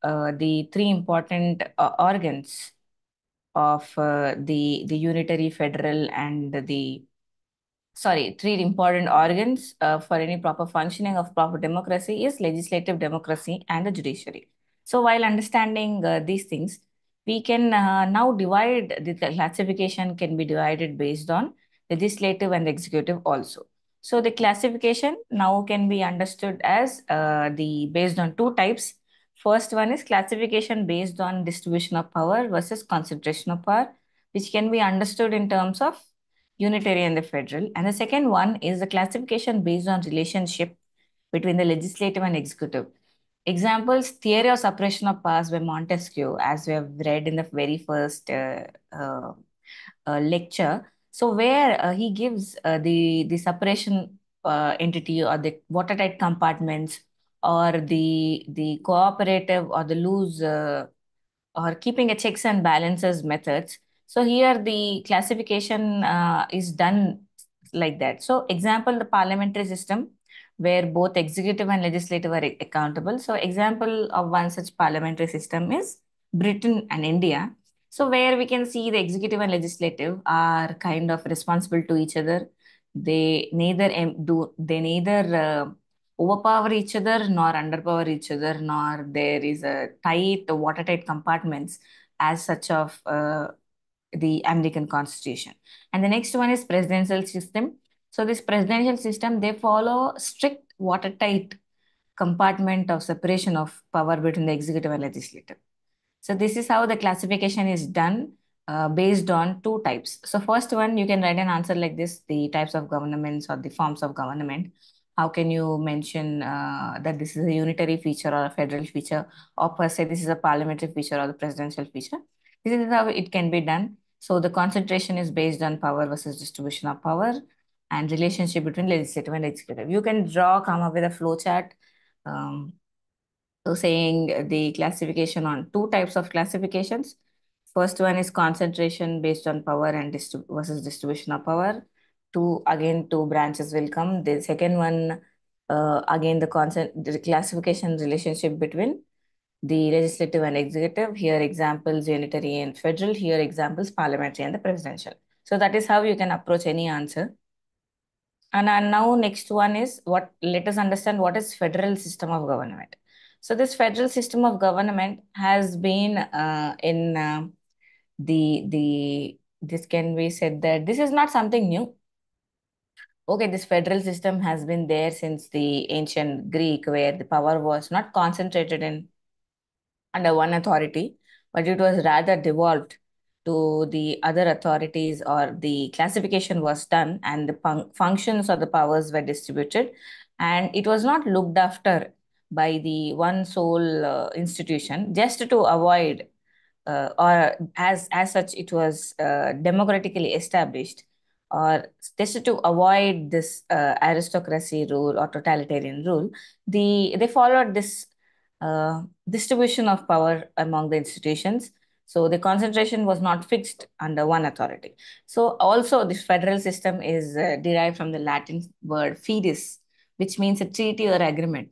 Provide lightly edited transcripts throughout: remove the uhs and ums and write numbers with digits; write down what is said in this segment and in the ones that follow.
the three important organs of the unitary federal and the three important organs for any proper functioning of proper democracy is legislative democracy and the judiciary. So while understanding these things, we can now divide the classification can be divided based on legislative and executive also. So the classification now can be understood as the based on two types. First one is classification based on distribution of power versus concentration of power, which can be understood in terms of unitary and the federal. And the second one is the classification based on relationship between the legislative and executive. Examples, theory of separation of powers by Montesquieu, as we have read in the very first lecture. So where he gives the separation entity or the watertight compartments or the cooperative or the loose or keeping a checks and balances methods. So here the classification is done like that. So example, the parliamentary system where both executive and legislative are accountable. So example of one such parliamentary system is Britain and India. So where we can see the executive and legislative are kind of responsible to each other. They neither overpower each other nor underpower each other, nor there is a tight, watertight compartments as such of the American Constitution. And the next one is presidential system. So this presidential system, they follow strict watertight compartment of separation of power between the executive and legislative. So this is how the classification is done based on two types. So first one, you can write an answer like this, the types of governments or the forms of government. How can you mention that this is a unitary feature or a federal feature, or per se this is a parliamentary feature or the presidential feature? This is how it can be done. So the concentration is based on power versus distribution of power and relationship between legislative and executive. You can come up with a flow chart. Um, so saying the classification on two types of classifications. First one is concentration based on power and versus distribution of power. Two branches will come. The second one, again the classification relationship between the legislative and executive. Here examples unitary and federal. Here examples parliamentary and the presidential. So that is how you can approach any answer. And now next one is let us understand what is federal system of government. So this federal system of government has been in this can be said that this is not something new. Okay, this federal system has been there since the ancient Greek, where the power was not concentrated in under one authority, but it was rather devolved to the other authorities, or the classification was done and the functions or the powers were distributed, and it was not looked after by the one sole institution, just to avoid or as such it was democratically established, or just to avoid this aristocracy rule or totalitarian rule. They followed this distribution of power among the institutions. So the concentration was not fixed under one authority. So also this federal system is derived from the Latin word fides, which means a treaty or agreement.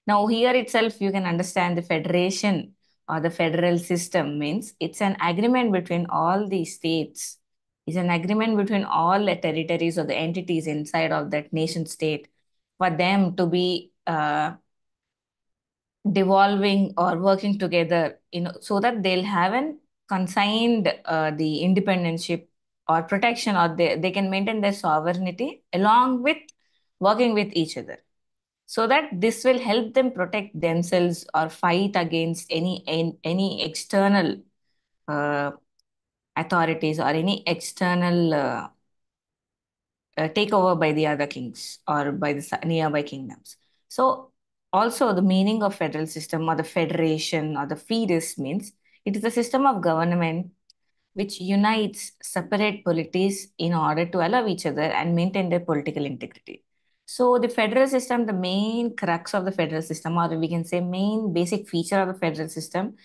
Now here itself you can understand the federation or the federal system means it's an agreement between all the states. It's an agreement between all the territories or the entities inside of that nation state for them to be devolving or working together, so that they'll have an consigned the independentship or protection, or they can maintain their sovereignty along with working with each other, so that this will help them protect themselves or fight against any external uh, authorities or any external takeover by the other kings or by the nearby kingdoms. So also the meaning of federal system or the federation or the fetus means it is a system of government which unites separate polities in order to allow each other and maintain their political integrity. So the federal system, the main crux of the federal system, or we can say main basic feature of the federal system,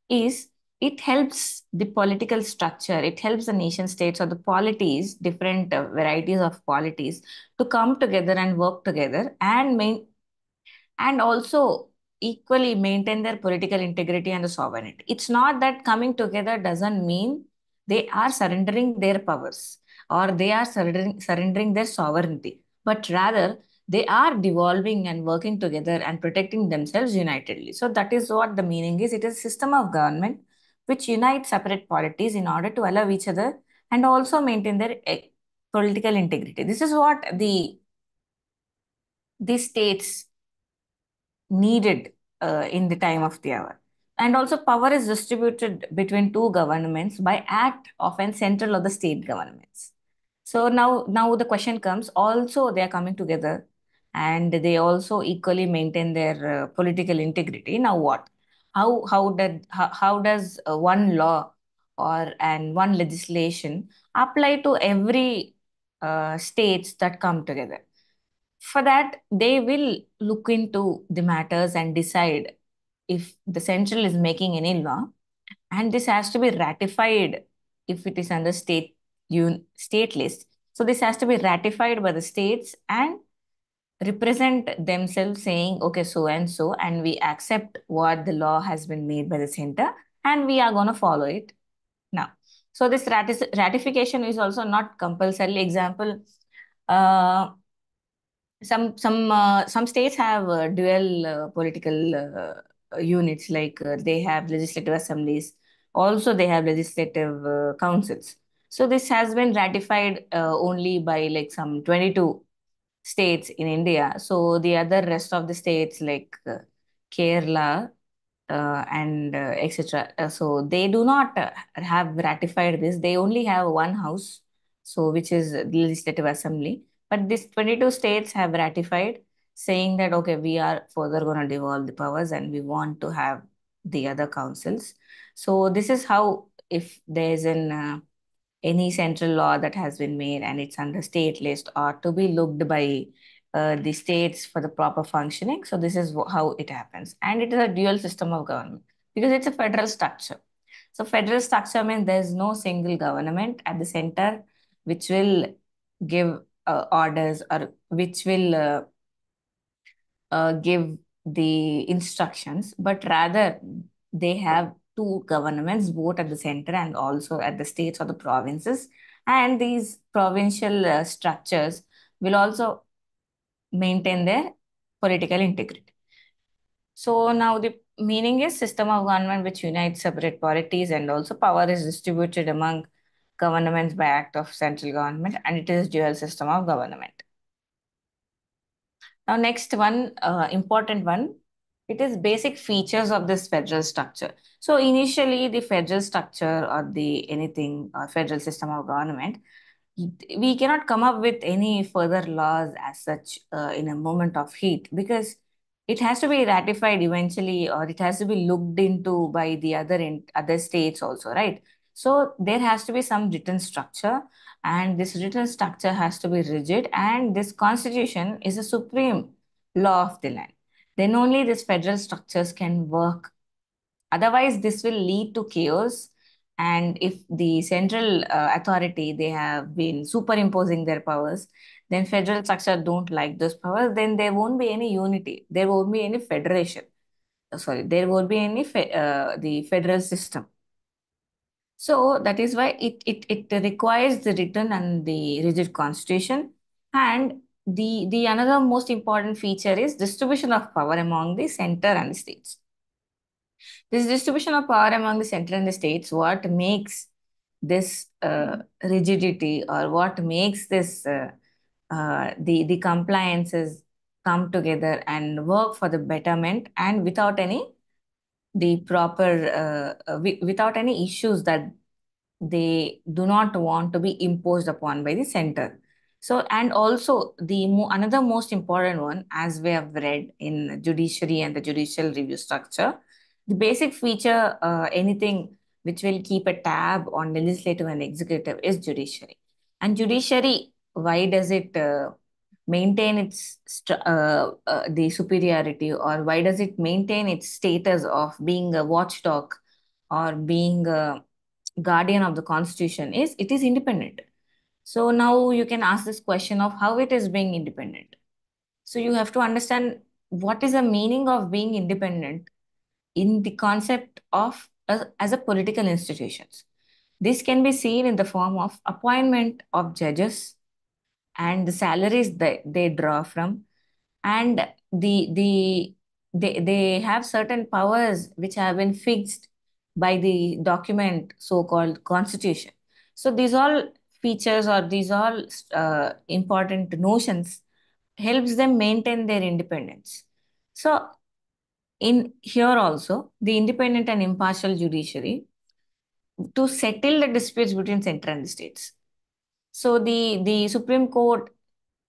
is it helps the political structure, it helps the nation states or the polities, different varieties of polities, to come together and work together and also equally maintain their political integrity and the sovereignty. It's not that coming together doesn't mean they are surrendering their powers or they are surrendering their sovereignty, but rather they are devolving and working together and protecting themselves unitedly. So that is what the meaning is. It is a system of government which unites separate polities in order to allow each other and also maintain their political integrity. This is what the states needed in the time of the hour. And also, power is distributed between two governments by act of an central or the state governments. So now the question comes. Also, they are coming together, and they also equally maintain their political integrity. Now, what? How does one law or and one legislation apply to every states that come together? For that, they will look into the matters and decide if the central is making any law, and this has to be ratified if it is under state list. So this has to be ratified by the states and represent themselves saying, okay, so and so, and we accept what the law has been made by the center, and we are going to follow it now. So this ratification is also not compulsory. Example, uh, some states have dual political units, like they have legislative assemblies, also they have legislative councils. So this has been ratified only by like some 22 states in India. So the other rest of the states like Kerala and etc. So they do not have ratified this. They only have one house, so which is the Legislative Assembly. But these 22 states have ratified, saying that okay, we are further going to devolve the powers and we want to have the other councils. So this is how, if there is an any central law that has been made and it's under state list or to be looked by the states for the proper functioning. So this is how it happens. And it is a dual system of government because it's a federal structure. So federal structure means there's no single government at the center which will give orders or which will give the instructions, but rather they have two governments, both at the center and also at the states or the provinces. And these provincial structures will also maintain their political integrity. So now the meaning is system of government which unites separate polities and also power is distributed among governments by act of central government, and it is dual system of government. Now, next one, important one, it is basic features of this federal structure. So initially, the federal structure or the anything federal system of government, we cannot come up with any further laws as such in a moment of heat because it has to be ratified eventually or it has to be looked into by the other states also, right? So there has to be some written structure, and this written structure has to be rigid, and this constitution is a supreme law of the land. Then only these federal structures can work. Otherwise, this will lead to chaos. And if the central authority, they have been superimposing their powers, then federal structure don't like those powers, then there won't be any unity. There won't be any federation. Sorry, there won't be any the federal system. So that is why it requires the written and the rigid constitution. And the another most important feature is distribution of power among the center and the states. This distribution of power among the center and the states, what makes this rigidity or what makes this the compliances come together and work for the betterment and without any the proper without any issues that they do not want to be imposed upon by the center. So, and also the another most important one, as we have read in judiciary and the judicial review structure, the basic feature, anything which will keep a tab on legislative and executive is judiciary. And judiciary, why does it maintain its the superiority, or why does it maintain its status of being a watchdog or being a guardian of the constitution? Is it is independent. So now you can ask this question of how it is being independent. So you have to understand what is the meaning of being independent in the concept of as a political institutions. This can be seen in the form of appointment of judges and the salaries that they draw from, and they have certain powers which have been fixed by the document so-called constitution. So these all features, or these all important notions, helps them maintain their independence. So in here also, the independent and impartial judiciary to settle the disputes between center and the states. So the Supreme Court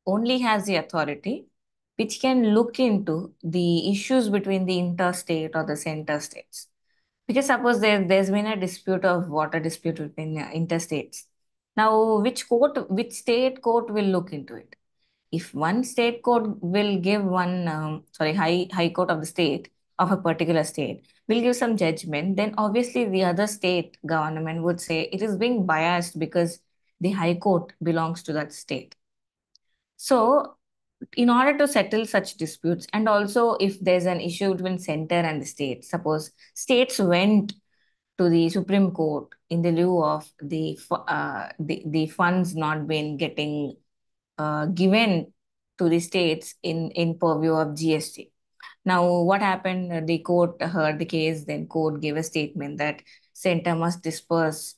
only has the authority which can look into the issues between the interstate or the center states. Because suppose there's been a dispute of water dispute between interstates. Now, which state court will look into it? If one state court will give one, high court of the state of a particular state will give some judgment, then obviously the other state government would say it is being biased because the high court belongs to that state. So, in order to settle such disputes, and also if there's an issue between center and the state, suppose states went to the Supreme Court in the lieu of the funds not being getting given to the states in purview of GST. Now, what happened? The court heard the case, then court gave a statement that center must disperse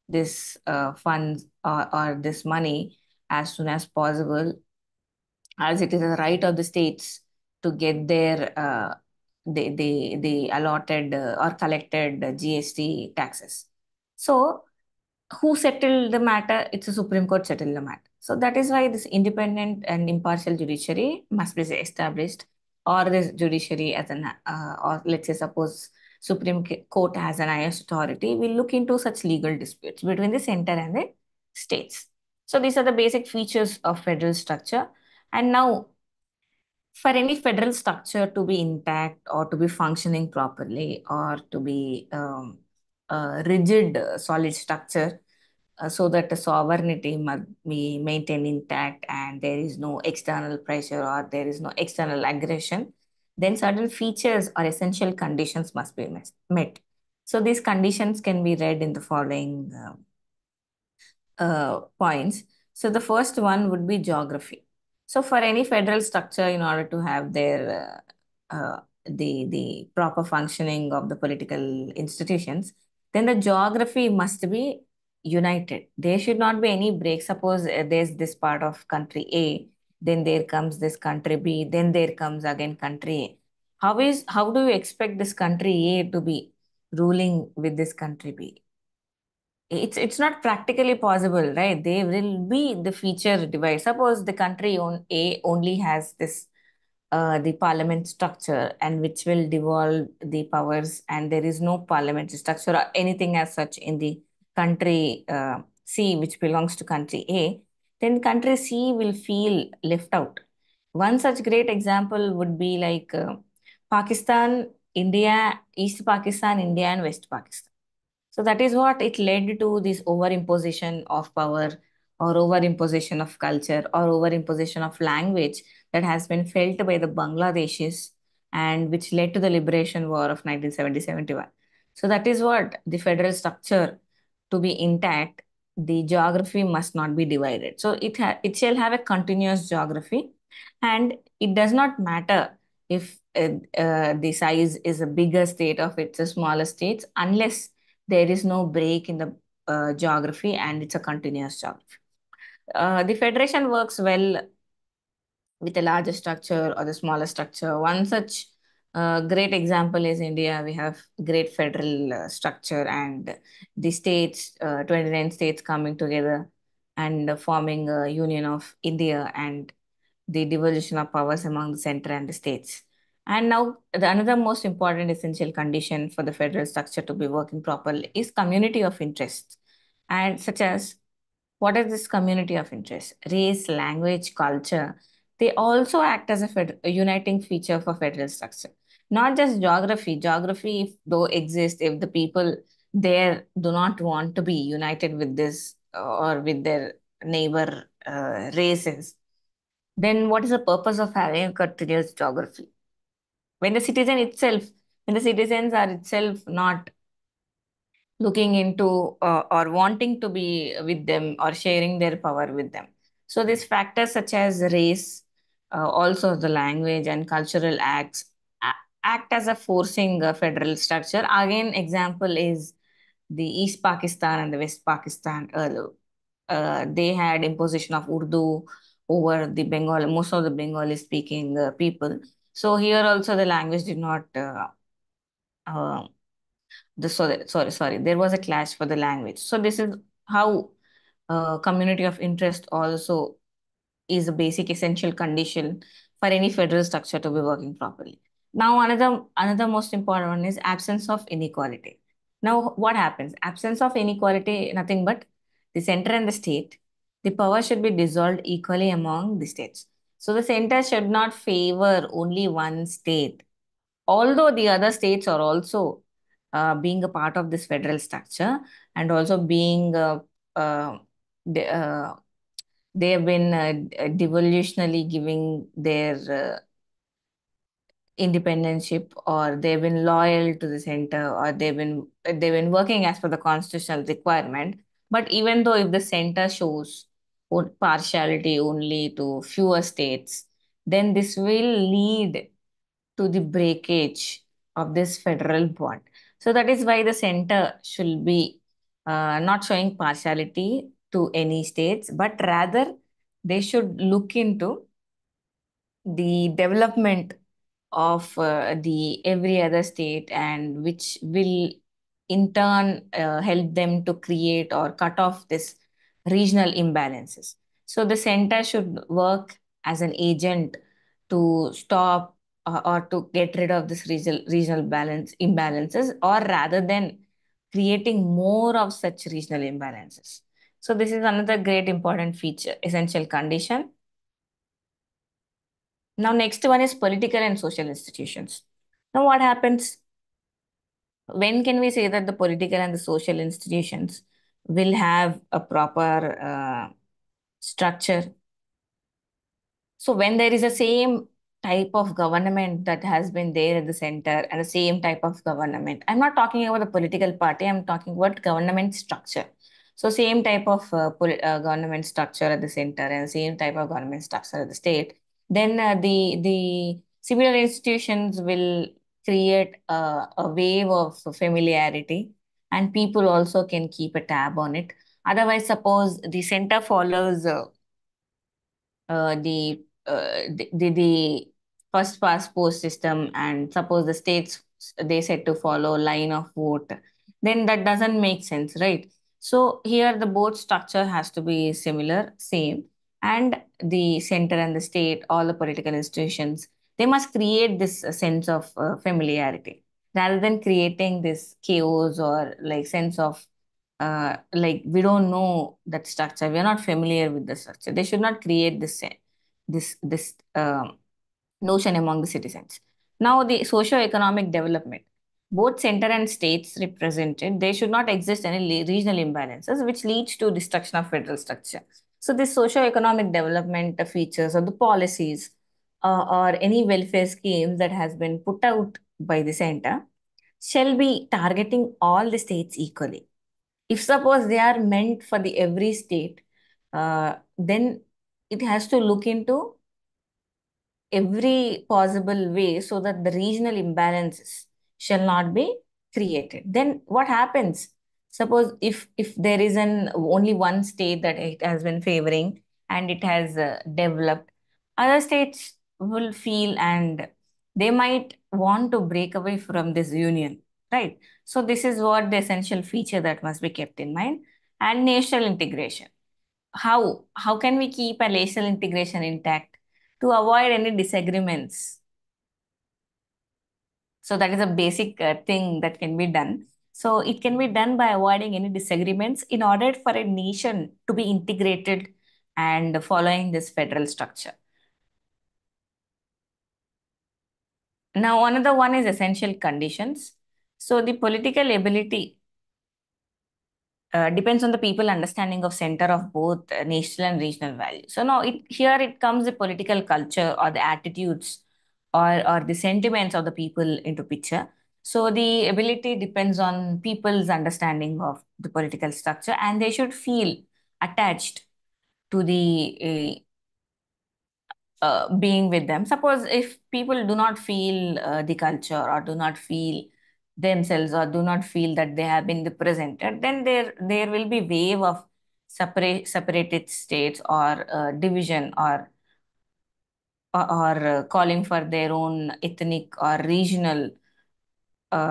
this funds, or this money as soon as possible, as it is a right of the states to get their the allotted or collected GST taxes. So who settled the matter? It's a Supreme Court settled the matter. So that is why this independent and impartial judiciary must be established, or this judiciary as an, or let's say suppose Court has an highest authority, will look into such legal disputes between the center and the states. So these are the basic features of federal structure. And now, for any federal structure to be intact or to be functioning properly or to be a rigid, solid structure, so that the sovereignty must be maintained intact and there is no external pressure or there is no external aggression, then certain features or essential conditions must be met. So these conditions can be read in the following points. So the first one would be geography. So for any federal structure, in order to have their the proper functioning of the political institutions, then the geography must be united. There should not be any break. Suppose there's this part of country A, then there comes this country B, then there comes again country A. How do you expect this country A to be ruling with this country B? It's not practically possible, right? They will be the feature divide. Suppose the country on A only has this the parliament structure, and which will devolve the powers, and there is no parliamentary structure or anything as such in the country C, which belongs to country A, then country C will feel left out. One such great example would be like Pakistan, India, East Pakistan, India, and West Pakistan. So that is what it led to, this overimposition of power or overimposition of culture or overimposition of language that has been felt by the Bangladeshis, and which led to the liberation war of 1970-71. So that is what the federal structure, to be intact, the geography must not be divided. So it shall have a continuous geography, and it does not matter if the size is a bigger state or if it's a smaller state, unless there is no break in the geography and it's a continuous geography. The federation works well with a larger structure or the smaller structure. One such great example is India. We have great federal structure, and the states, 29 states coming together and forming a union of India, and the devolution of powers among the center and the states. And now, another most important essential condition for the federal structure to be working properly is community of interest, and such as, what is this community of interest? Race, language, culture. They also act as a uniting feature for federal structure. Not just geography. Geography, if though exists, if the people there do not want to be united with this or with their neighbor races, then what is the purpose of having a continuous geography? When the citizen itself, when the citizens are itself not looking into or wanting to be with them or sharing their power with them. So these factors such as race, also the language and cultural acts act as a forcing federal structure. Again, example is the East Pakistan and the West Pakistan. They had imposition of Urdu over the Bengal, most of the Bengali speaking people. So here also the language did not uh, sorry, there was a clash for the language. So this is how community of interest also is a basic essential condition for any federal structure to be working properly. Now another most important one is absence of inequality. Now what happens? Absence of inequality, nothing but the center and the state, the power should be dissolved equally among the states. So the center should not favor only one state, although the other states are also being a part of this federal structure, and also being they, uh, they have been devolutionally giving their independentship, or they've been loyal to the center, or they've been working as per the constitutional requirement. But even though if the center shows partiality only to fewer states, then this will lead to the breakage of this federal bond. So that is why the center should be not showing partiality to any states, but rather they should look into the development of the every other state, and which will in turn help them to create or cut off this regional imbalances. So the center should work as an agent to stop or to get rid of this regional balance imbalances, or rather than creating more of such regional imbalances. So this is another great important feature, essential condition. Now, next one is political and social institutions. Now, what happens? When can we say that the political and the social institutions will have a proper structure? So when there is a same type of government that has been there at the center and the same type of government, I'm not talking about the political party, I'm talking about government structure. So same type of government structure at the center and same type of government structure at the state, then the similar institutions will create a wave of familiarity, and people also can keep a tab on it. Otherwise, suppose the center follows the first past post system, and suppose the states they said to follow line of vote, then that doesn't make sense, right? So here the board structure has to be similar, same, and the center and the state, all the political institutions, they must create this sense of familiarity, rather than creating this chaos or like sense of like we don't know that structure, we are not familiar with the structure. They should not create this notion among the citizens. Now the socio-economic development, both center and states represented, they should not exist any regional imbalances which leads to destruction of federal structure. So this socio-economic development features or the policies or any welfare schemes that has been put out by the center shall be targeting all the states equally. If suppose they are meant for the every state, then it has to look into every possible way so that the regional imbalances shall not be created. Then what happens? Suppose if there is an only one state that it has been favoring and it has developed, other states will feel and they might want to break away from this union, right? So this is what the essential feature that must be kept in mind. And national integration, how can we keep a national integration intact to avoid any disagreements? So that is a basic thing that can be done. So it can be done by avoiding any disagreements in order for a nation to be integrated and following this federal structure. Now another one is essential conditions. So the political ability depends on the people understanding of center of both national and regional values. So now here it comes the political culture or the attitudes or the sentiments of the people into picture. So the ability depends on people's understanding of the political structure, and they should feel attached to the being with them. Suppose if people do not feel the culture, or do not feel themselves, or do not feel that they have been represented, then there will be wave of separated states, or division, or calling for their own ethnic or regional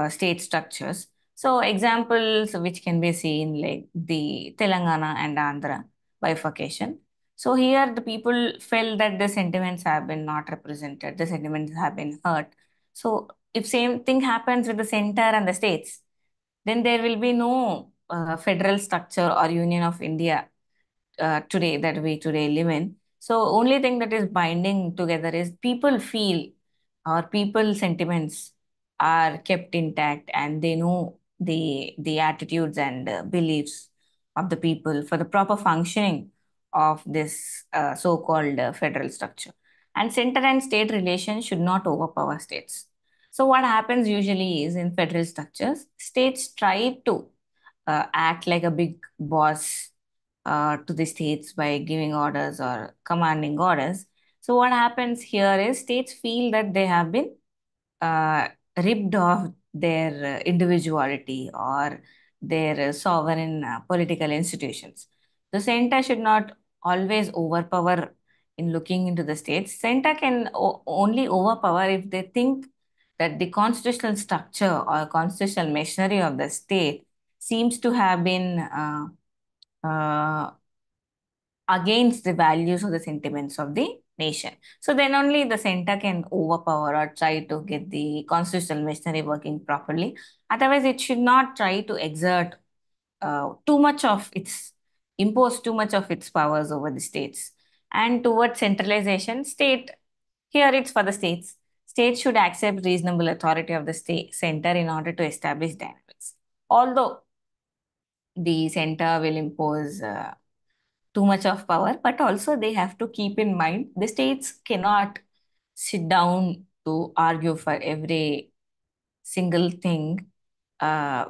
state structures. So examples which can be seen like the Telangana and Andhra bifurcation. So here the people felt that the sentiments have been not represented, the sentiments have been hurt. So if same thing happens with the center and the states, then there will be no federal structure or Union of India today that we today live in. So only thing that is binding together is people feel, or people sentiments are kept intact, and they know the attitudes and beliefs of the people for the proper functioning of this so-called federal structure. And center and state relations should not overpower states. So what happens usually is, in federal structures, states try to act like a big boss to the states by giving orders or commanding orders. So what happens here is, states feel that they have been uh, ripped of their individuality, or their sovereign political institutions. The center should not always overpower in looking into the states. Center can only overpower if they think that the constitutional structure or constitutional machinery of the state seems to have been uh, against the values or the sentiments of the nation. So then only the center can overpower or try to get the constitutional machinery working properly. Otherwise, it should not try to exert too much of its, impose too much of its powers over the states. And towards centralization, state, here it's for the states. States should accept reasonable authority of the state center in order to establish dynamics. Although the center will impose too much of power, but also they have to keep in mind the states cannot sit down to argue for every single thing,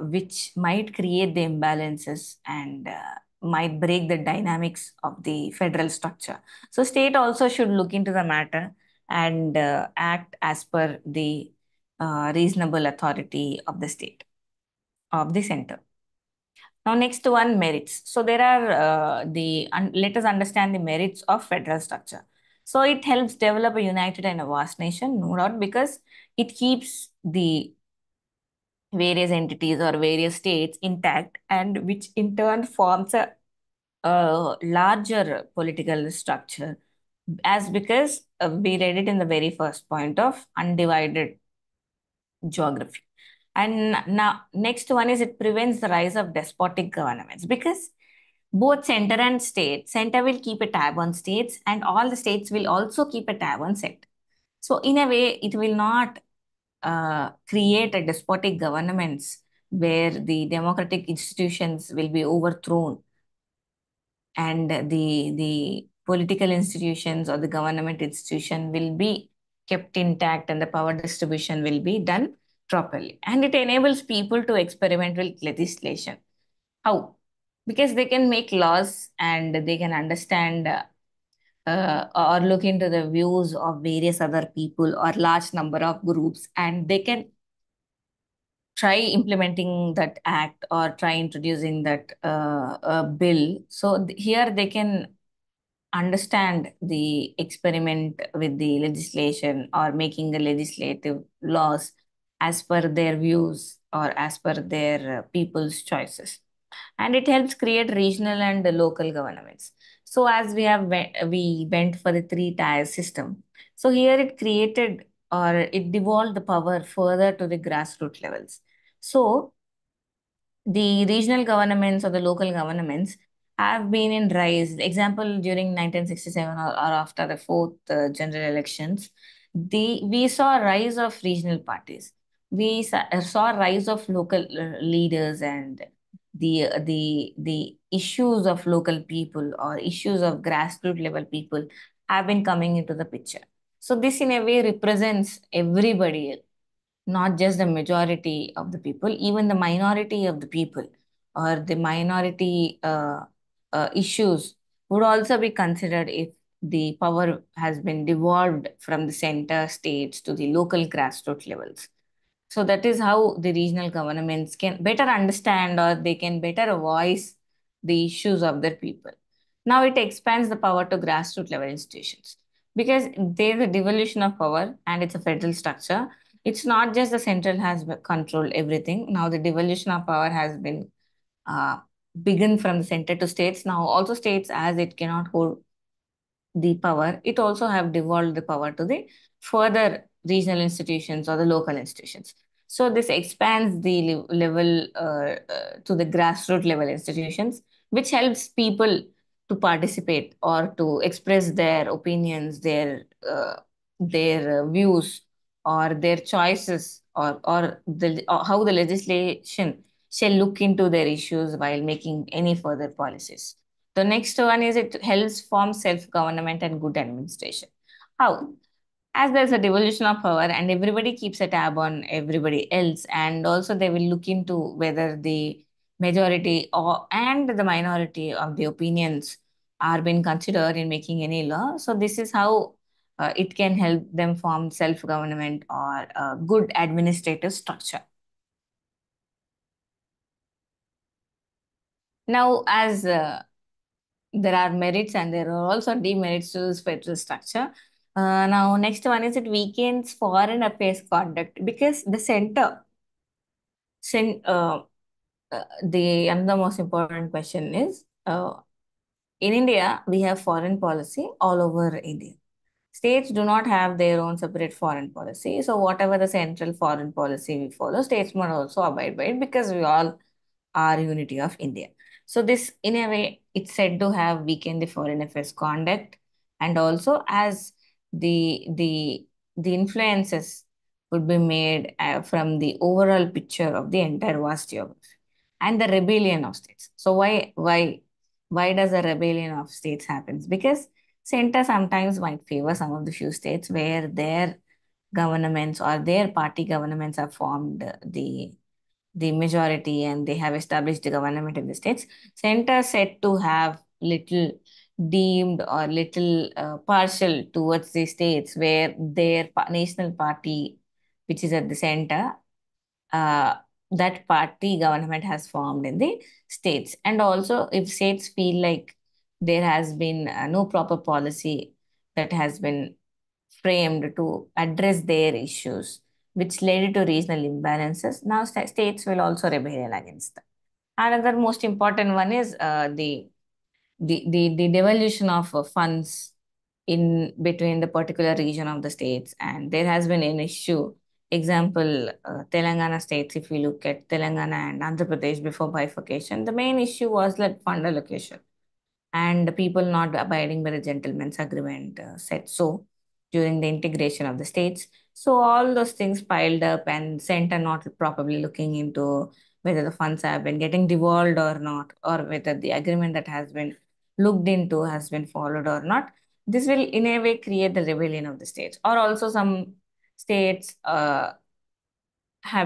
which might create the imbalances and might break the dynamics of the federal structure. So, state also should look into the matter and act as per the reasonable authority of the state, of the center. Now, next one, merits. So there are let us understand the merits of federal structure. So it helps develop a united and a vast nation, no doubt, because it keeps the various entities or various states intact, and which in turn forms a larger political structure. As because we read it in the very first point of undivided geography. And now, next one is, it prevents the rise of despotic governments, because both center and state, center will keep a tab on states, and all the states will also keep a tab on center. So in a way, it will not create a despotic governments where the democratic institutions will be overthrown, and the political institutions or the government institution will be kept intact, and the power distribution will be done properly. And it enables people to experiment with legislation. How? Because they can make laws, and they can understand or look into the views of various other people or large number of groups, and they can try implementing that act, or try introducing that bill. So here they can understand the experiment with the legislation, or making the legislative laws as per their views, or as per their people's choices. And it helps create regional and local governments. So as we went for the three-tier system, so here it created, or it devolved the power further to the grassroots levels. So the regional governments or the local governments have been in rise. Example, during 1967, or after the fourth general elections, we saw a rise of regional parties. We saw a rise of local leaders, and the issues of local people, or issues of grassroots level people, have been coming into the picture. So this in a way represents everybody, not just the majority of the people, even the minority of the people or the minority issues would also be considered if the power has been devolved from the center states to the local grassroots levels. So that is how the regional governments can better understand or they can better voice the issues of their people. Now it expands the power to grassroots level institutions because there is a devolution of power and it's a federal structure. It's not just the central has controlled everything. Now the devolution of power has been uh, begun from the center to states. Now also states as it cannot hold the power, it also have devolved the power to the further regional institutions or the local institutions. So this expands the level to the grassroots level institutions, which helps people to participate or to express their opinions, their views, or their choices, or how the legislation shall look into their issues while making any further policies. The next one is it helps form self-government and good administration. How? As there's a devolution of power and everybody keeps a tab on everybody else, and also they will look into whether the majority or and the minority of the opinions are being considered in making any law. So this is how it can help them form self-government or a good administrative structure. Now, as there are merits and there are also demerits to this federal structure. Now, next one is it weakens foreign affairs conduct because the center, sen- uh, the another most important question is in India, we have foreign policy all over India. States do not have their own separate foreign policy. So, whatever the central foreign policy we follow, states must also abide by it because we all are unity of India. So this, in a way, it's said to have weakened the foreign affairs conduct, and also as the influences would be made from the overall picture of the entire vast geography and the rebellion of states. So why does a rebellion of states happens? Because center sometimes might favor some of the few states where their governments or their party governments have formed the majority and they have established the government in the states. Center said to have little deemed or little partial towards the states where their national party, which is at the center, uh, that party government has formed in the states. And also, if states feel like there has been no proper policy that has been framed to address their issues, which led to regional imbalances, now states will also rebel against them. Another most important one is the devolution of funds in between the particular region of the states, and there has been an issue. Example, Telangana states, if we look at Telangana and Andhra Pradesh before bifurcation, the main issue was like fund allocation and the people not abiding by the gentleman's agreement said so during the integration of the states. So all those things piled up and center not probably looking into whether the funds have been getting devolved or not, or whether the agreement that has been looked into has been followed or not. This will in a way create the rebellion of the states. Or also some states have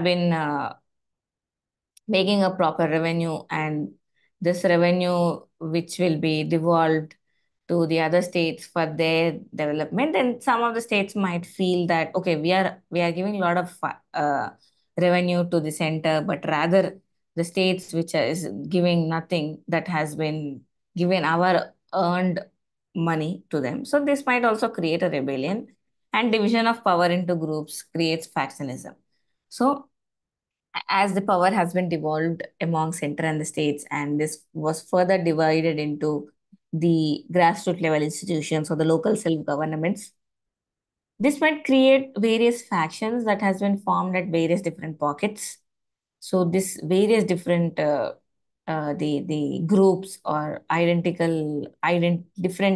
been making a proper revenue, and this revenue which will be devolved to the other states for their development, and some of the states might feel that okay, we are giving a lot of revenue to the center, but rather the states which is giving nothing, that has been given our earned money to them. So this might also create a rebellion, and division of power into groups creates factionism. So as the power has been devolved among center and the states, and this was further divided into the grassroots level institutions or the local self-governments, this might create various factions that has been formed at various different pockets. So this various different the groups or different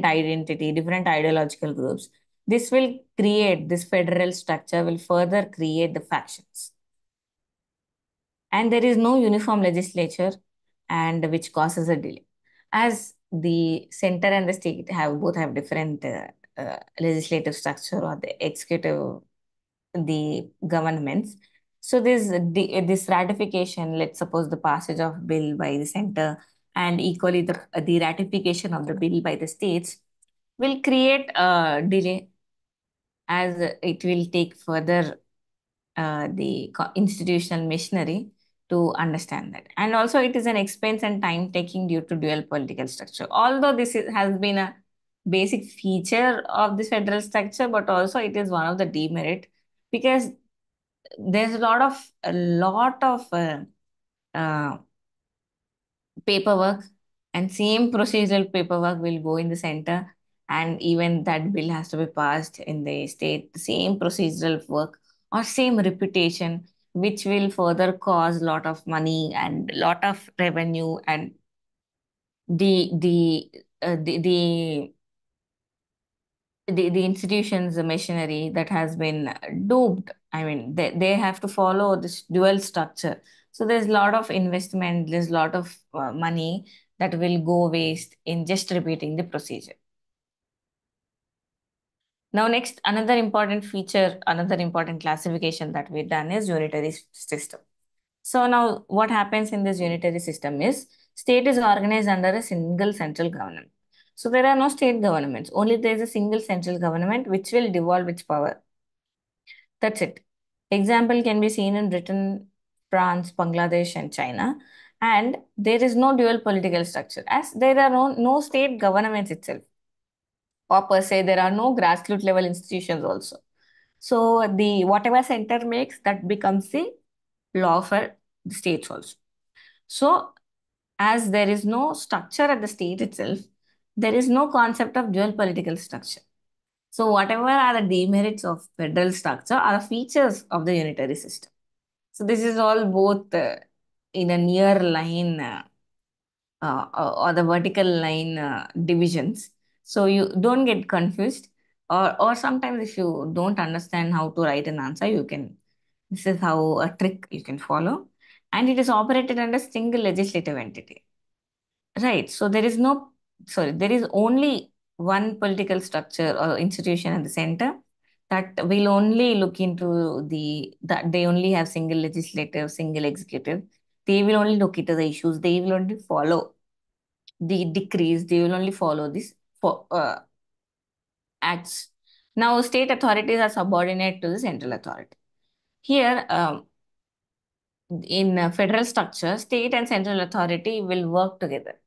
identity, different ideological groups, this will create, this federal structure will further create the factions, and there is no uniform legislature, and which causes a delay as the center and the state have both have different legislative structure or the executive, the governments. So this ratification, let's suppose the passage of bill by the center and equally the ratification of the bill by the states will create a delay, as it will take further the institutional machinery to understand that. And also, it is an expense and time taking due to dual political structure. Although has been a basic feature of this federal structure, but also it is one of the demerit, because there's a lot of uh, paperwork, and same procedural paperwork will go in the center, and even that bill has to be passed in the state, the same procedural work or same reputation, which will further cause lot of money and lot of revenue, and the institutions, the machinery that has been duped. I mean, they have to follow this dual structure. So there's a lot of investment, there's a lot of money that will go waste in just repeating the procedure. Now, next, another important feature, another important classification that we've done is unitary system. So now what happens in this unitary system is state is organized under a single central government. So there are no state governments, only there is a single central government which will devolve its power. That's it. Example can be seen in Britain, France, Bangladesh, and China. And there is no dual political structure, as there are no state governments itself. Or per se, there are no grassroots level institutions also. So the whatever center makes, that becomes the law for the states also. So as there is no structure at the state itself, there is no concept of dual political structure. So whatever are the demerits of federal structure are features of the unitary system. So this is all both in a near line or the vertical line divisions. So you don't get confused, or sometimes if you don't understand how to write an answer, you can, this is how a trick you can follow. And it is operated under single legislative entity. Right. So there is only one political structure or institution at the center that will only look into that they only have single legislative, single executive. They will only look into the issues. They will only follow the decrees. They will only follow this for acts. Now, state authorities are subordinate to the central authority. Here, in federal structure, state and central authority will work together.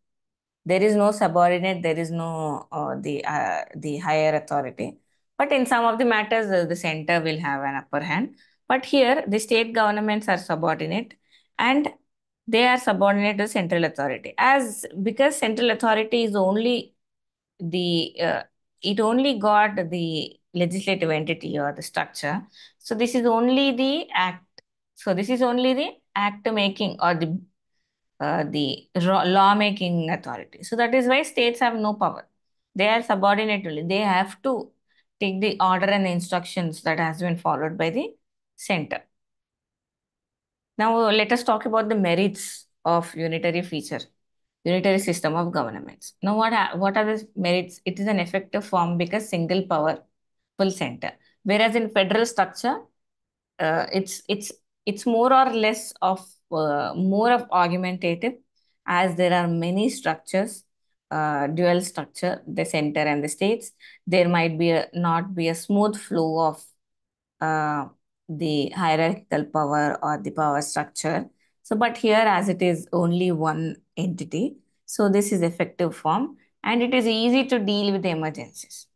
There is no subordinate, there is no the higher authority. But in some of the matters, the center will have an upper hand. But here, the state governments are subordinate, and they are subordinate to central authority. As because central authority is only the it only got the legislative entity or the structure. So this is only the act. So this is only the act making or the law-making authority. So that is why states have no power. They are subordinate only. They have to take the order and instructions that has been followed by the center. Now let us talk about the merits of unitary system of governments. Now what are the merits? It is an effective form because single power, full center. Whereas in federal structure, it's more or less of more of argumentative, as there are many structures, dual structure, the center and the states. There might be not be a smooth flow of uh, the hierarchical power or the power structure. So but here, as it is only one entity, so this is effective form, and it is easy to deal with emergencies.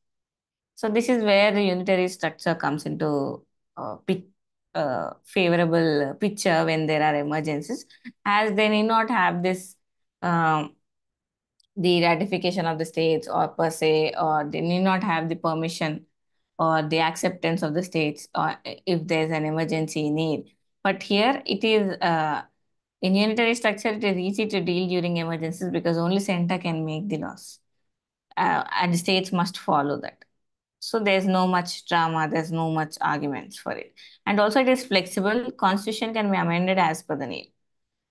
So this is where the unitary structure comes into favorable picture when there are emergencies, as they need not have this um, the ratification of the states or per se, or they need not have the permission or the acceptance of the states, or if there's an emergency need. But here it is in unitary structure, it is easy to deal during emergencies because only center can make the laws, and the states must follow that. So there's no much drama, there's no much arguments for it. And also it is flexible. Constitution can be amended as per the need.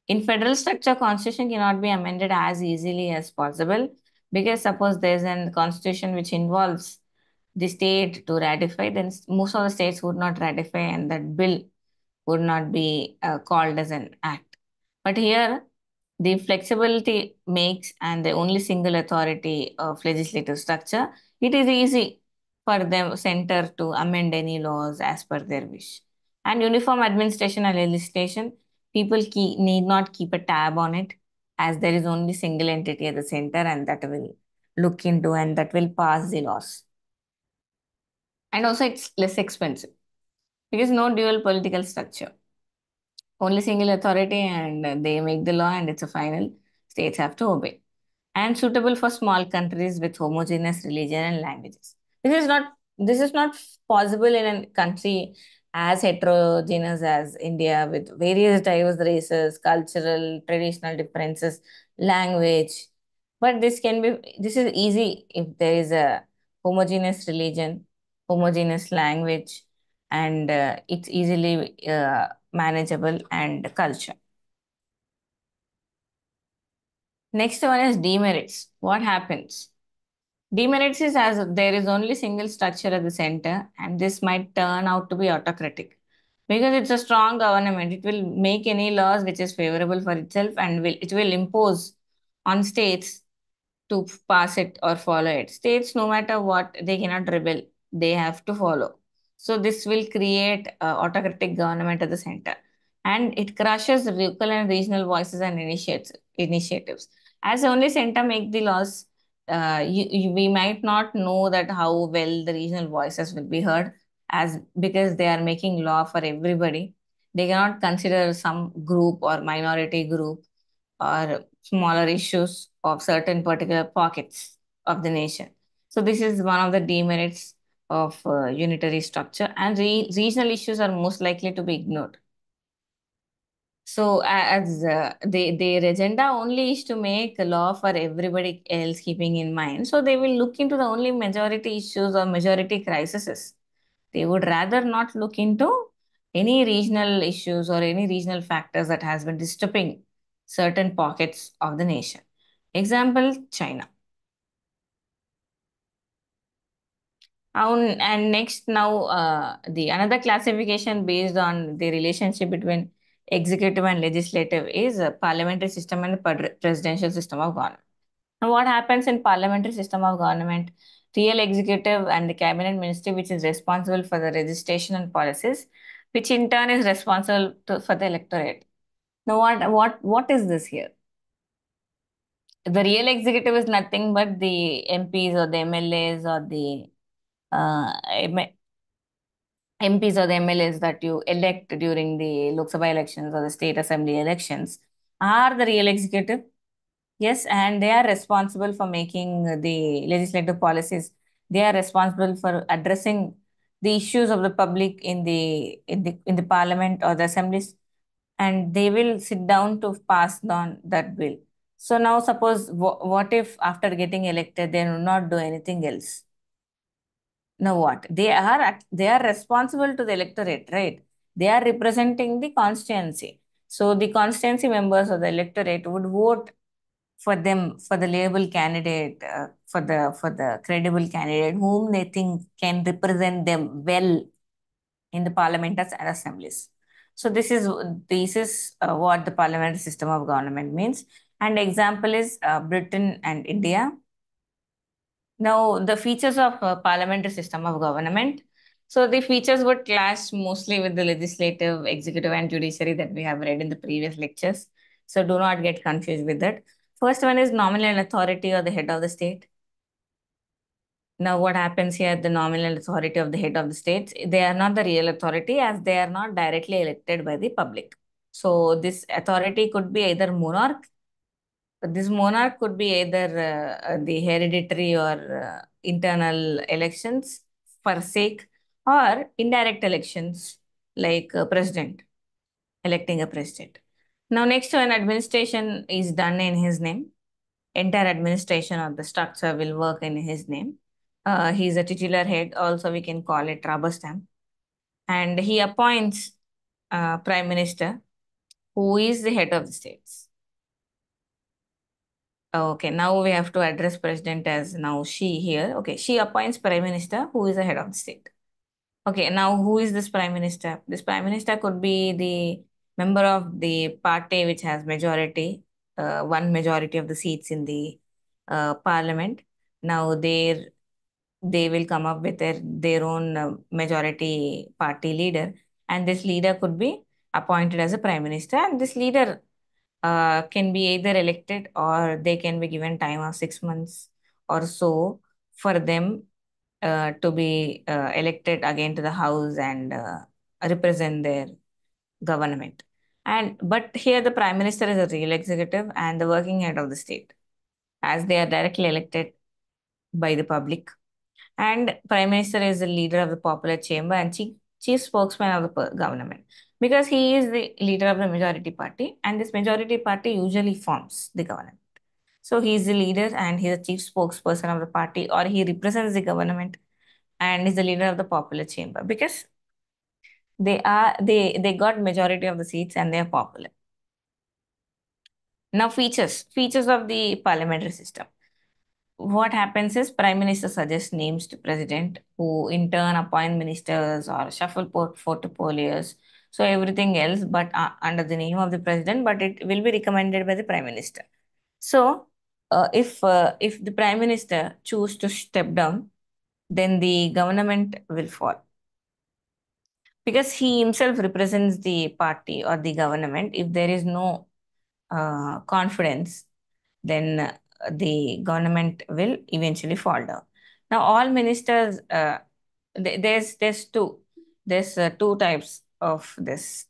In federal structure, constitution cannot be amended as easily as possible, because suppose there's a constitution which involves the state to ratify, then most of the states would not ratify, and that bill would not be called as an act. But here, the flexibility makes and the only single authority of legislative structure, it is easy for the center to amend any laws as per their wish. And uniform administration and legislation, people need not keep a tab on it, as there is only single entity at the center and that will look into and that will pass the laws. And also it's less expensive because no dual political structure, only single authority, and they make the law and it's a final. States have to obey. And suitable for small countries with homogeneous religion and languages. This is not possible in a country as heterogeneous as India with various diverse races, cultural, traditional differences, language. But this is easy if there is a homogeneous religion, homogeneous language, and it's easily manageable and culture. Next one is demerits. What happens? Demerits is as there is only single structure at the center, and this might turn out to be autocratic. Because it's a strong government, it will make any laws which is favorable for itself and it will impose on states to pass it or follow it. States, no matter what, they cannot rebel. They have to follow. So this will create autocratic government at the center, and it crushes local and regional voices and initiatives. As only center make the laws, we might not know that how well the regional voices will be heard, as because they are making law for everybody. They cannot consider some group or minority group or smaller issues of certain particular pockets of the nation. So this is one of the demerits of unitary structure, and regional issues are most likely to be ignored. So as their agenda only is to make a law for everybody else, keeping in mind. So they will look into the only majority issues or majority crises. They would rather not look into any regional issues or any regional factors that has been disturbing certain pockets of the nation. Example, China. And next now the another classification based on the relationship between executive and legislative is a parliamentary system and presidential system of government. Now, what happens in parliamentary system of government? Real executive and the cabinet ministry, which is responsible for the registration and policies, which in turn is responsible for the electorate. Now, what is this here? The real executive is nothing but the MPs or the MLAs or the uh, MPs or the MLAs that you elect during the Lok Sabha elections or the state assembly elections are the real executive. Yes, and they are responsible for making the legislative policies. They are responsible for addressing the issues of the public in the parliament or the assemblies, and they will sit down to pass on that bill. So now, suppose what if after getting elected they do not do anything else? Now what? They are responsible to the electorate, right? They are representing the constituency. So the constituency members of the electorate would vote for them for the label candidate, for the credible candidate whom they think can represent them well in the parliament and assemblies. So this is what the parliamentary system of government means. And example is Britain and India. Now, the features of parliamentary system of government. So the features would clash mostly with the legislative, executive, and judiciary that we have read in the previous lectures. So do not get confused with that. First one is nominal authority or the head of the state. Now, what happens here? The nominal authority of the head of the states, they are not the real authority as they are not directly elected by the public. So this authority could be either monarch. This monarch could be either the hereditary or internal elections for sake, or indirect elections like president, electing a president. Now, next one, administration is done in his name. Entire administration of the structure will work in his name. He is a titular head, also we can call it rubber stamp. And he appoints prime minister, who is the head of the states. Okay, now we have to address president as now she here. Okay, she appoints prime minister who is the head of the state. Okay, now who is this prime minister? This prime minister could be the member of the party which has majority, one majority of the seats in the parliament. Now they will come up with their own majority party leader, and this leader could be appointed as a prime minister, and this leader can be either elected or they can be given time of 6 months or so for them to be elected again to the house and represent their government. And but here the prime minister is a real executive and the working head of the state, as they are directly elected by the public. And prime minister is the leader of the popular chamber and chief spokesman of the government, because he is the leader of the majority party, and this majority party usually forms the government. So he is the leader and he is the chief spokesperson of the party, or he represents the government and is the leader of the popular chamber, because they got majority of the seats and they are popular. Now features of the parliamentary system. What happens is prime minister suggests names to president, who in turn appoint ministers or shuffle portfolios. So everything else but under the name of the president, but it will be recommended by the prime minister. So if the prime minister choose to step down, then the government will fall, because he himself represents the party or the government. If there is no confidence, then the government will eventually fall down. Now, all ministers, there's two types of this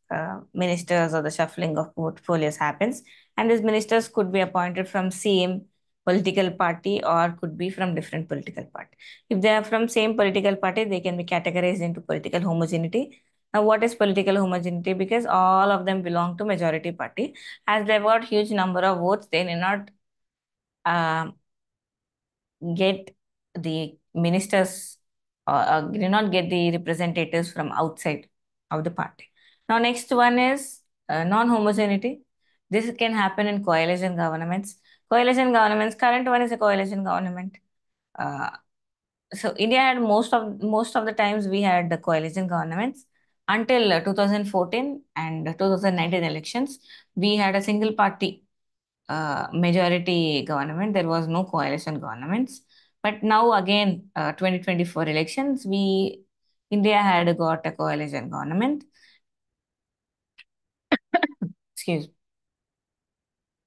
ministers, or the shuffling of portfolios happens, and these ministers could be appointed from same political party or could be from different political party. If they are from same political party, they can be categorized into political homogeneity. Now, what is political homogeneity? Because all of them belong to majority party, as they've got huge number of votes, they may not um, get the ministers, or did not get the representatives from outside of the party. Now, next one is non-homogeneity. This can happen in coalition governments. Coalition governments, current one is a coalition government. Uh, so India had most of the times we had the coalition governments until 2014 and 2019 elections. We had a single party majority government. There was no coalition governments. But now again, 2024 elections, India had got a coalition government. Excuse me.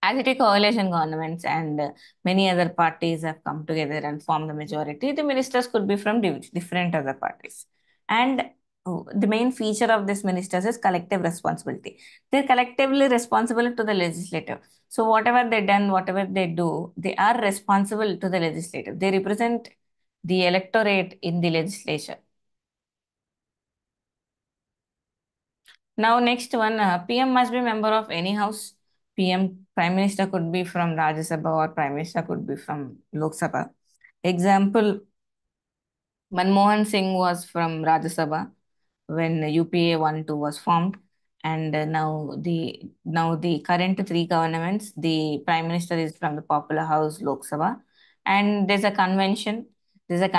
As it is coalition governments and many other parties have come together and formed the majority, the ministers could be from different other parties. And the main feature of this ministers is collective responsibility. They're collectively responsible to the legislative. So whatever they done, whatever they do, they are responsible to the legislative. They represent the electorate in the legislature. Now, next one, PM must be member of any house. Prime Minister could be from Rajya Sabha or Prime Minister could be from Lok Sabha. Example, Manmohan Singh was from Rajya Sabha when UPA 1-2 was formed, and now the current three governments, the Prime Minister is from the popular house Lok Sabha, and there's a convention, there's a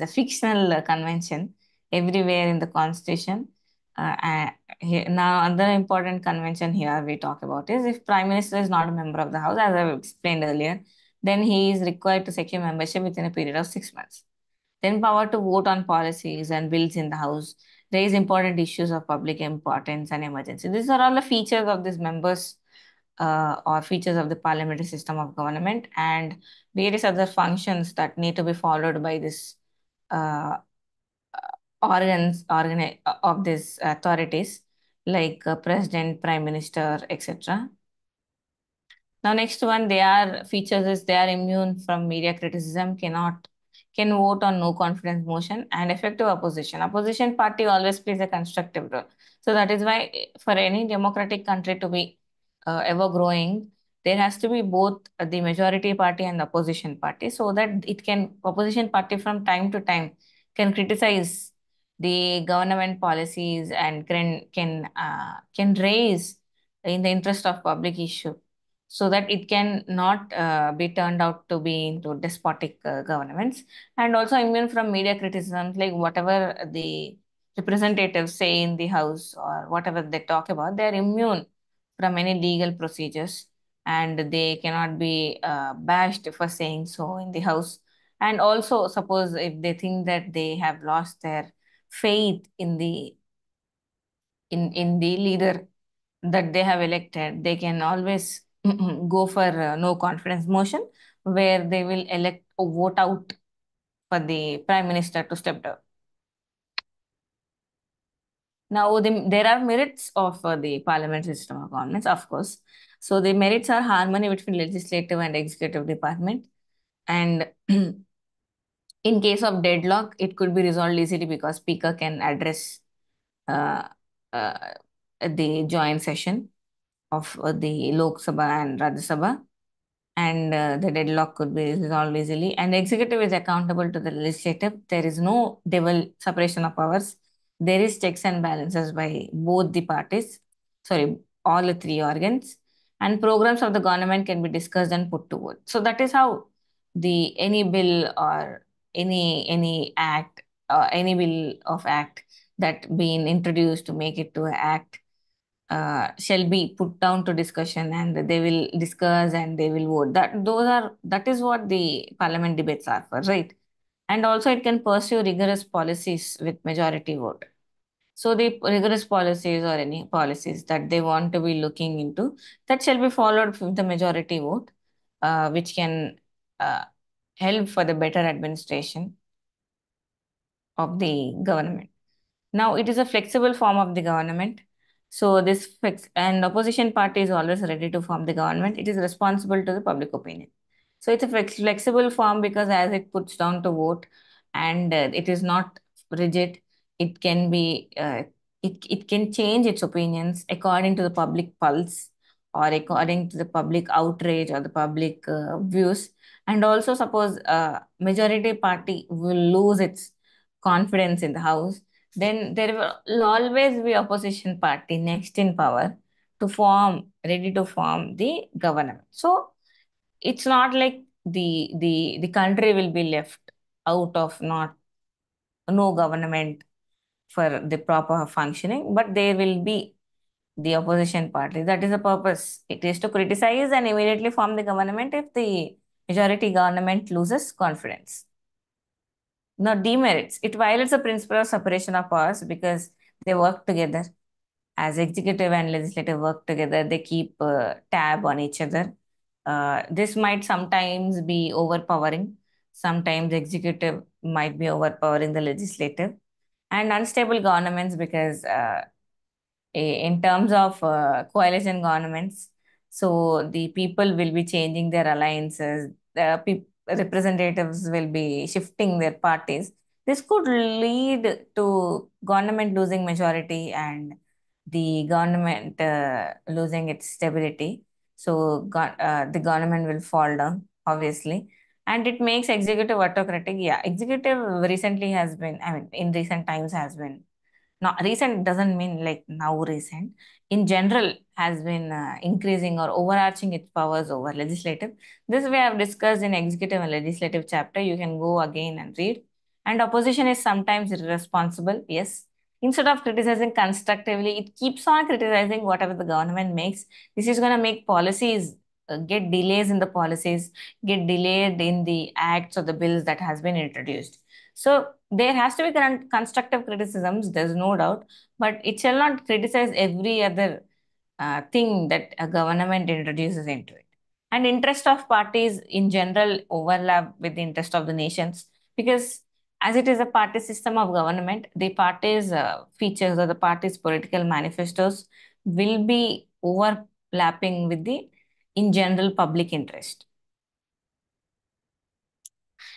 fictional convention everywhere in the constitution. Now, another important convention here we talk about is, if Prime Minister is not a member of the House, as I explained earlier, then he is required to secure membership within a period of 6 months. Then power to vote on policies and bills in the House, raise important issues of public importance and emergency. These are all the features of these members, or features of the parliamentary system of government, and various other functions that need to be followed by this uh, of these authorities, like president, prime minister, etc. Now, next one, they are features is they are immune from media criticism, can vote on no confidence motion, and effective opposition. Opposition party always plays a constructive role. So that is why for any democratic country to be ever growing, there has to be both the majority party and the opposition party, so that it can opposition party from time to time can criticize the government policies and can raise in the interest of public issue. so that it can not be turned out to be into despotic governments, and also immune from media criticism, like whatever the representatives say in the house or whatever they talk about, they're immune from any legal procedures, and they cannot be bashed for saying so in the house. And also, suppose if they think that they have lost their faith in the leader that they have elected, they can always go for no confidence motion, where they will elect or vote out for the prime minister to step down. Now, there are merits of the parliament system of governments, of course. So the merits are harmony between legislative and executive department. And in case of deadlock, it could be resolved easily because speaker can address uh, uh, the joint session of the Lok Sabha and Rajya Sabha, and the deadlock could be resolved easily. And executive is accountable to the legislative. There is no double separation of powers. There is checks and balances by both the parties, sorry, all the three organs, and programs of the government can be discussed and put to vote. So that is how the any bill or any act or any bill of act that being introduced to make it to an act shall be put down to discussion, and they will discuss and they will vote. That is what the parliament debates are for, right? And also it can pursue rigorous policies with majority vote. So the rigorous policies or any policies that they want to be looking into, that shall be followed with the majority vote, which can uh, help for the better administration of the government. Now, it is a flexible form of the government. So, and opposition party is always ready to form the government. It is responsible to the public opinion. So, it's a flexible form because as it puts down to vote, and it is not rigid. It can be, it can change its opinions according to the public pulse or according to the public outrage or the public views. And also, suppose majority party will lose its confidence in the house, then there will always be opposition party next in power to form, ready to form the government. So it's not like the country will be left out of not no government for the proper functioning, but there will be the opposition party. That is the purpose. It is to criticize and immediately form the government if the majority government loses confidence. Now, demerits. It violates the principle of separation of powers because they work together. As executive and legislative work together, they keep tab on each other. This might sometimes be overpowering. Sometimes executive might be overpowering the legislative. And unstable governments because in terms of coalition governments, so the people will be changing their alliances, the representatives will be shifting their parties. This could lead to government losing majority and the government losing its stability. So the government will fall down, obviously. And it makes executive autocratic. Yeah, executive recently has been, I mean, in recent times has been, not recent doesn't mean like now recent, in general has been increasing or overarching its powers over legislative. This we have discussed in executive and legislative chapter. You can go again and read. And opposition is sometimes irresponsible, yes. Instead of criticizing constructively, it keeps on criticizing whatever the government makes. This is going to make policies get delays in the policies, get delayed in the acts or the bills that has been introduced. So there has to be constructive criticisms, there's no doubt, but it shall not criticize every other thing that a government introduces into it. And interest of parties in general overlap with the interest of the nations because as it is a party system of government, the party's features or the party's political manifestos will be overlapping with the in general public interest.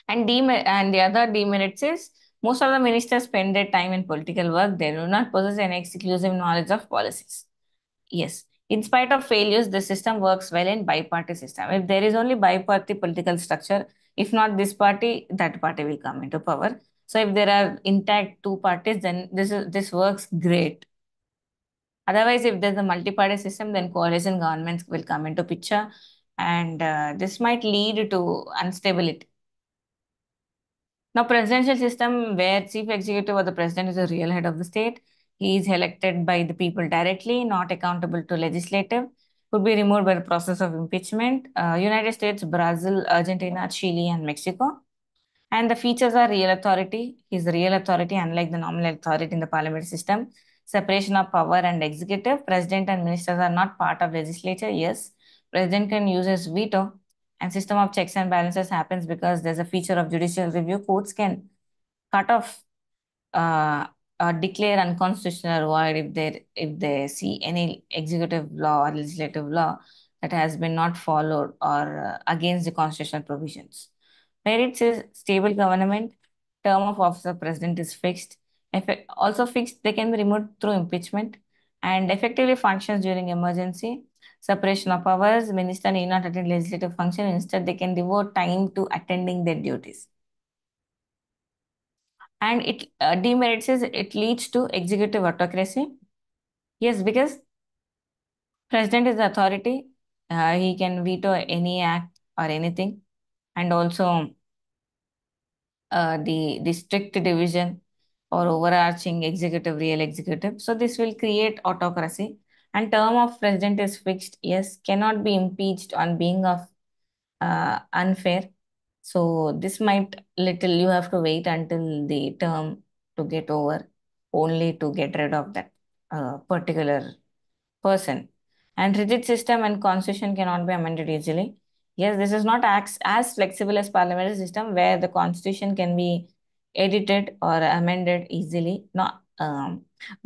And the other demerits is most of the ministers spend their time in political work. They do not possess any exclusive knowledge of policies. Yes. In spite of failures, the system works well in bi-party system. If there is only bi-party political structure, if not this party, that party will come into power. So if there are intact two parties, then this works great. Otherwise, if there's a multi-party system, then coalition governments will come into picture, and this might lead to instability. Now, presidential system where chief executive or the president is the real head of the state. He is elected by the people directly, not accountable to legislative. Could be removed by the process of impeachment. United States, Brazil, Argentina, Chile, and Mexico. And the features are real authority. He's the real authority, unlike the nominal authority in the parliamentary system. Separation of power and executive. President and ministers are not part of legislature. Yes, president can use his veto. And system of checks and balances happens because there's a feature of judicial review. Courts can cut off uh, declare unconstitutional or void if they see any executive law or legislative law that has been not followed or against the constitutional provisions. Merits is stable government, term of office of president is fixed. Also fixed, they can be removed through impeachment and effectively functions during emergency. Separation of powers, minister need not attend legislative function. Instead, they can devote time to attending their duties. And it demerits is it leads to executive autocracy. Yes, because president is the authority. He can veto any act or anything, and also the strict division or overarching executive, real executive. So this will create autocracy. And term of president is fixed. Yes, cannot be impeached on being of unfair. So this might little you have to wait until the term to get over, only to get rid of that particular person. And rigid system and constitution cannot be amended easily. Yes, this is not as flexible as parliamentary system where the constitution can be edited or amended easily, not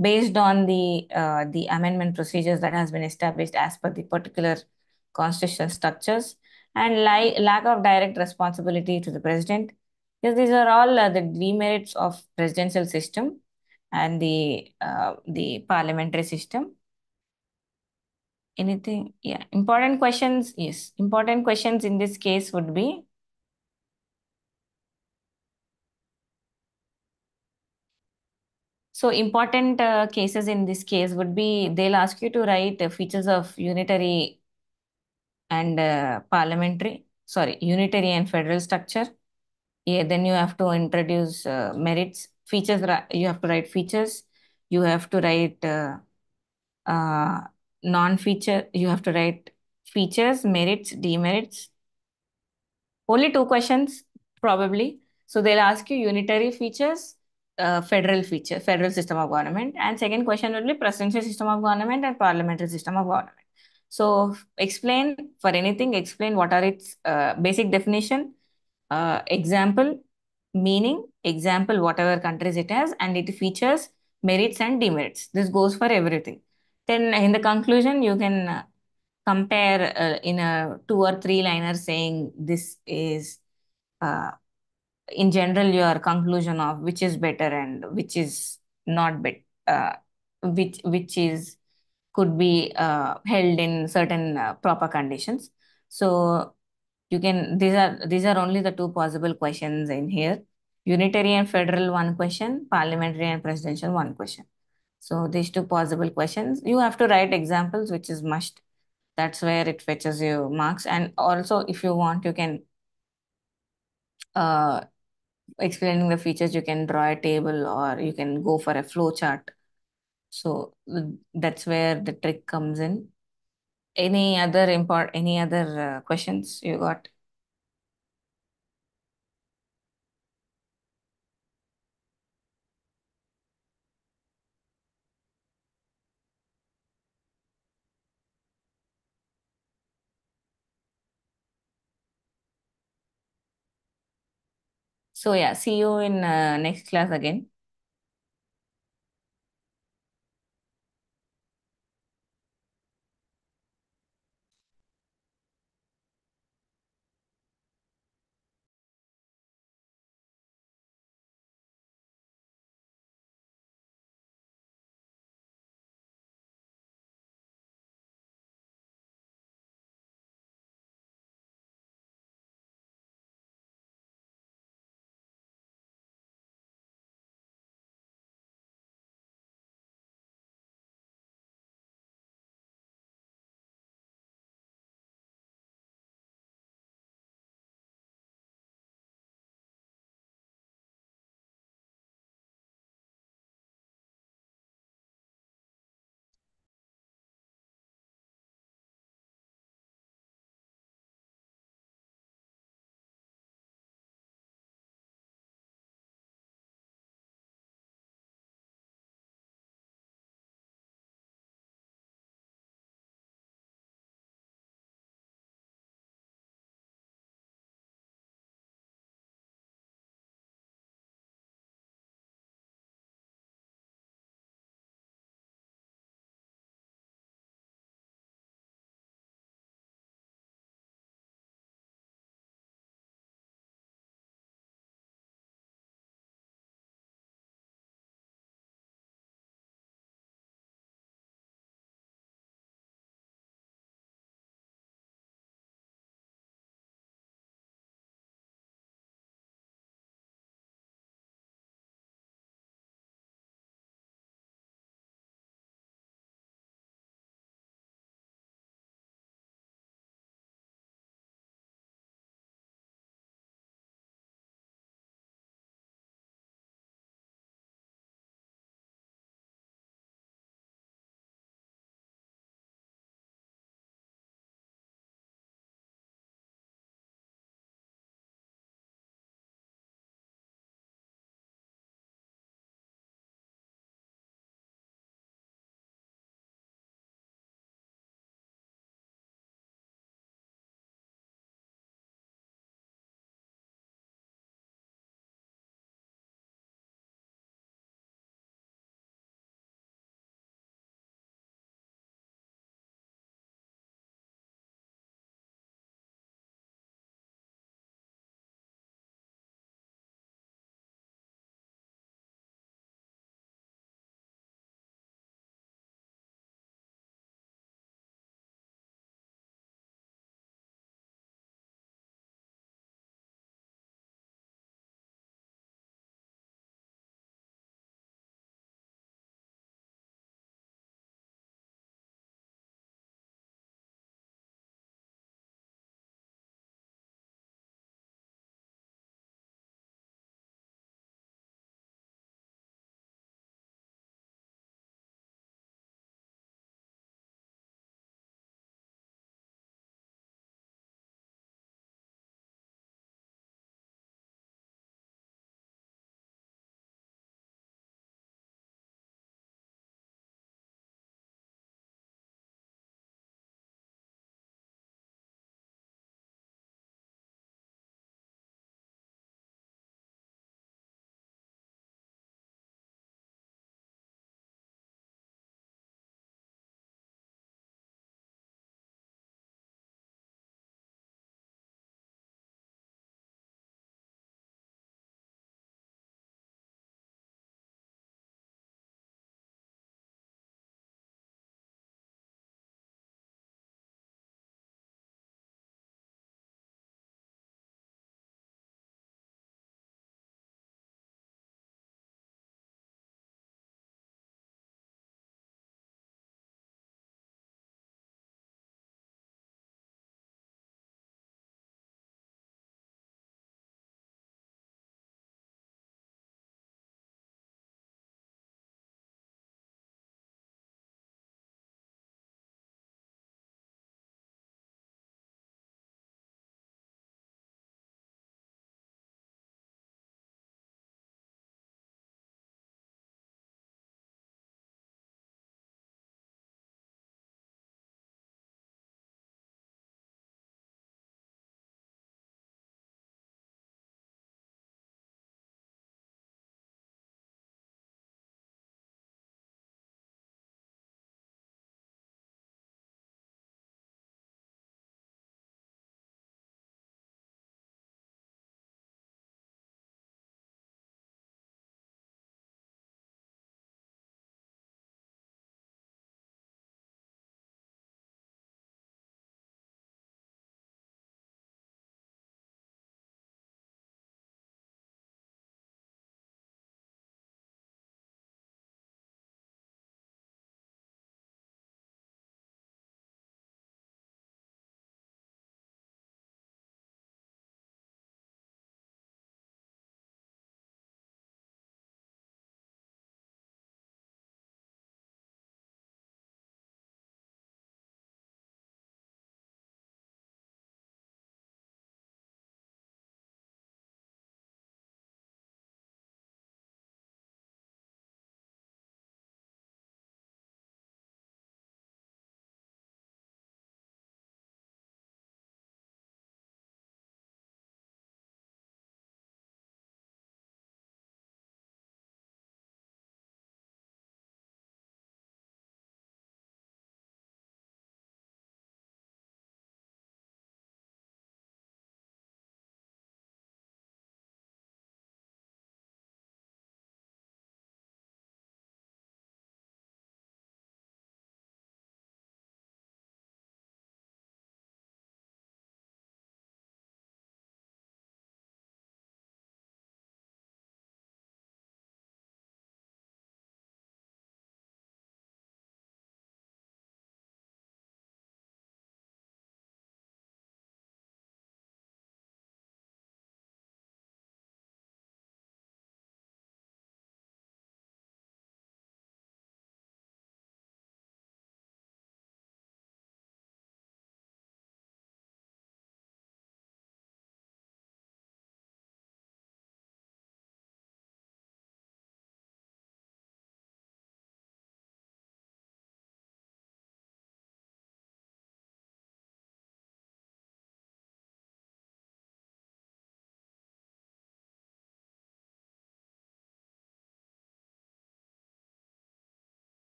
based on the amendment procedures that has been established as per the particular constitutional structures and lack of direct responsibility to the president. Yes, these are all the demerits of presidential system and the parliamentary system. Anything? Yeah. Important questions. Yes. Important questions in this case would be so important cases in this case would be they'll ask you to write features of unitary and unitary and federal structure. Yeah, then you have to introduce merits, features, you have to write features, you have to write uh, non-feature, you have to write features, merits, demerits. Only two questions, probably. So they'll ask you unitary features, federal system of government, and second question will be presidential system of government and parliamentary system of government. So explain for anything, explain what are its basic definition, example, meaning, example, whatever countries it has, and it features, merits and demerits. This goes for everything. Then in the conclusion, you can compare in a two or three liner saying this is uh, in general your conclusion of which is better and which is not bet which is could be held in certain proper conditions. So you can these are only the two possible questions in here: unitary and federal one question, parliamentary and presidential one question. So these two possible questions you have to write examples, which is must. That's where it fetches you marks. And also if you want, you can uh, explaining the features, you can draw a table or you can go for a flow chart. So that's where the trick comes in. Any other questions you got? So yeah, see you in next class again.